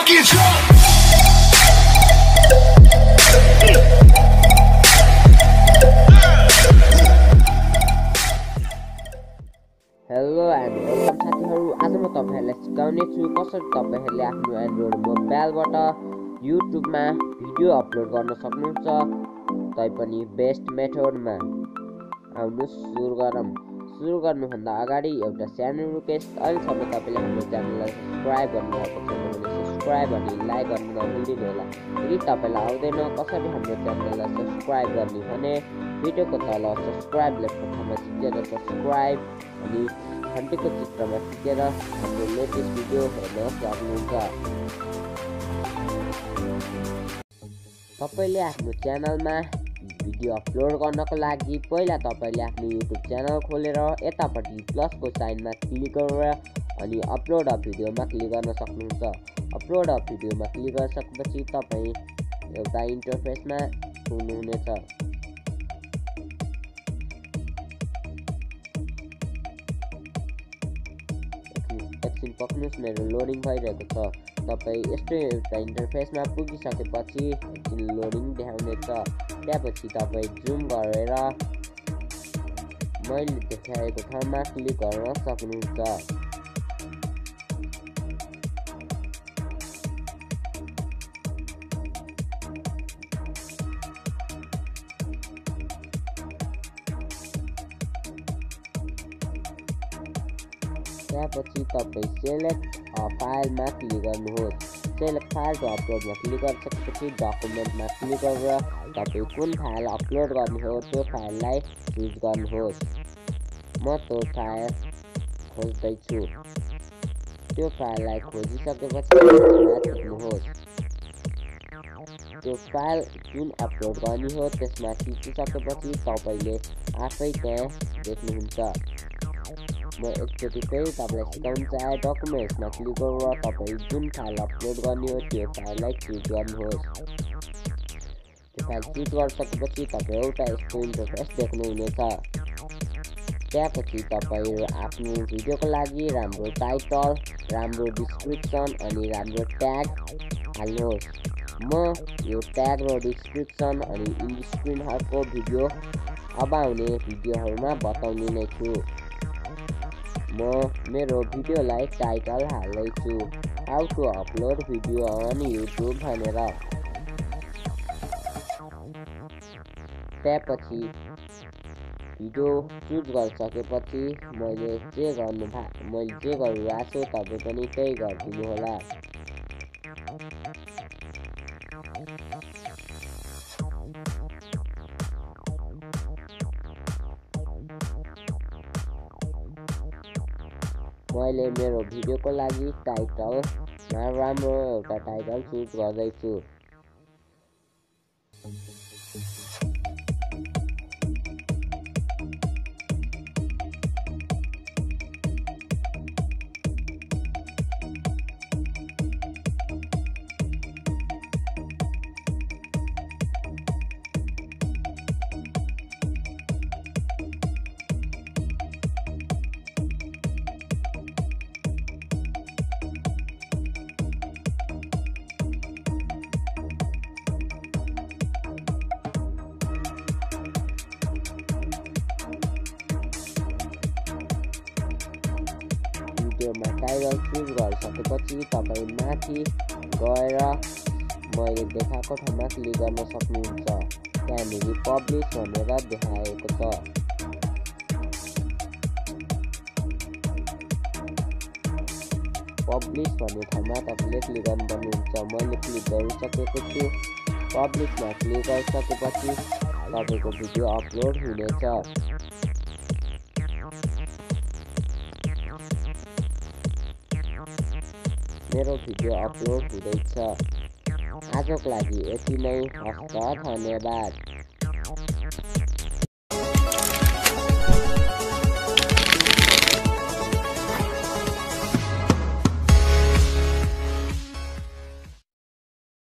get drunk. Hello and welcome साथीहरु। आज म तपाईहरुलाई सिकाउने छु कसरी तपाईहरुले आफ्नो एन्ड्रोइड मोबाइलबाट युट्युबमा भिडियो अपलोड गर्न सक्नुहुन्छ, तैपनि बेस्ट मेथडमा। आउनुस् सुरु गरौँ। सुरु गर्नुभन्दा अगाडि एउटा सानो रिक्वेस्ट, अहिलेसम्म तपाईले हाम्रो च्यानललाई सब्स्क्राइब गर्नुभएको छैन भने सब्स्क्राइब अनि लाइक गर्न नभुल्दिनु होला। यदि तपाईलाई आउँदैन कसरी हाम्रो च्यानललाई सब्स्क्राइब गर्ने भने भिडियोको तल सब्स्क्राइब लेख्ने ठाउँमा थिचेर सब्स्क्राइब अनि घण्टीको चित्रमा थिचेर हाम्रो लेटेस्ट भिडियो हेर्न सक्नुहुन्छ। तपाईले आफ्नो च्यानलमा भिडियो अपलोड गर्नको लागि पहिला तपाईले आफ्नो युट्युब च्यानल खोलेर यतापट्टि प्लसको साइनमा क्लिक गरेर अनि अपलोड अ भिडियोमा क्लिक गर्न सक्नुहुन्छ। अपलोड अ भिडियोमा क्लिक गरिसकेपछि तपाई एउटा इन्टरफेसमा हुनुहुनेछ। एकछिन पक्नुस्, मेरो लोडिङ भइरहेको छ। तपाई यस्तो एउटा इन्टरफेसमा पुगिसकेपछि एकछिन लोडिङ देखाउनेछ। त्यसपछि तपाई जुम गरेर मैले देखाएको ठाउँमा क्लिक गर्न सक्नुहुन्छ। त्यसपछि तपाई सेलेक्ट फाइलमा क्लिक गर्नुहोस्। सेलेक्ट फाइल र अपलोडमा क्लिक गरिसकेपछि डकुमेन्टमा क्लिक गरेर तपाई कुन फाइल अपलोड गर्ने हो त्यो फाइललाई चुज गर्नुहोस्। म त्यो फाइल खोज्दैछु। त्यो फाइललाई खोजिसकेपछि थिच्नुहोस्। त्यो फाइल जुन अपलोड गर्ने हो त्यसमा थिचिसकेपछि तपाईले आफै त्यहाँ देख्नुहुन्छ। म एकचोटि फेरि तपाईलाई सिकाउन चाहे डकुमेन्ट्समा क्लिक गरेर तपाई जुन फाइल अपलोड गर्ने हो त्यो फाइललाई चुज गर्नुहोस्। त्यो फाइल चुज गरिसकेपछि तपाई एउटा यस्तो इन्टरफेस देख्नुहुनेछ। त्यसपछि तपाई आफ्नो भिडियोको लागि राम्रो टाइटल, राम्रो डिस्क्रिप्सन अनि राम्रो ट्याग हाल्नुहोस्। म यो ट्याग र डिस्क्रिप्सन अनि इन्डिस्क्रिनहरुको भिडियो अब आउने भिडियोहरुमा बताउने नै छु। म मेरो भिडियोलाई टाइटल हाल्दैछु how to upload video on YouTube भनेर। त्यसपछि भिडियो चुज गरिसकेपछि मैले जे गरिरहेको छु तपाई पनि त्यही गरिदिनु होला। मैले मेरो भिडियोको लागि टाइटलमा राम्रो एउटा टाइटल चुज गर्दैछु। भिडियोमा टाइटल चुज गरिसकेपछि तपाई माथि गएर मैले देखाएको ठाउँमा क्लिक गर्न सक्नुहुन्छ। त्यहाँनिर पब्लिश भनेर देखाएको छ। पब्लिश भन्ने ठाउँमा तपाईले क्लिक गर्नुहुन्छ। मैले क्लिक गरिसकेको छु। पब्लिशमा क्लिक गरिसकेपछि तपाईको भिडियो अपलोड हुनेछ। मेरो भिडियो अपलोड हुँदैछ। आजको लागि यति नै। हस्त धन्यवाद।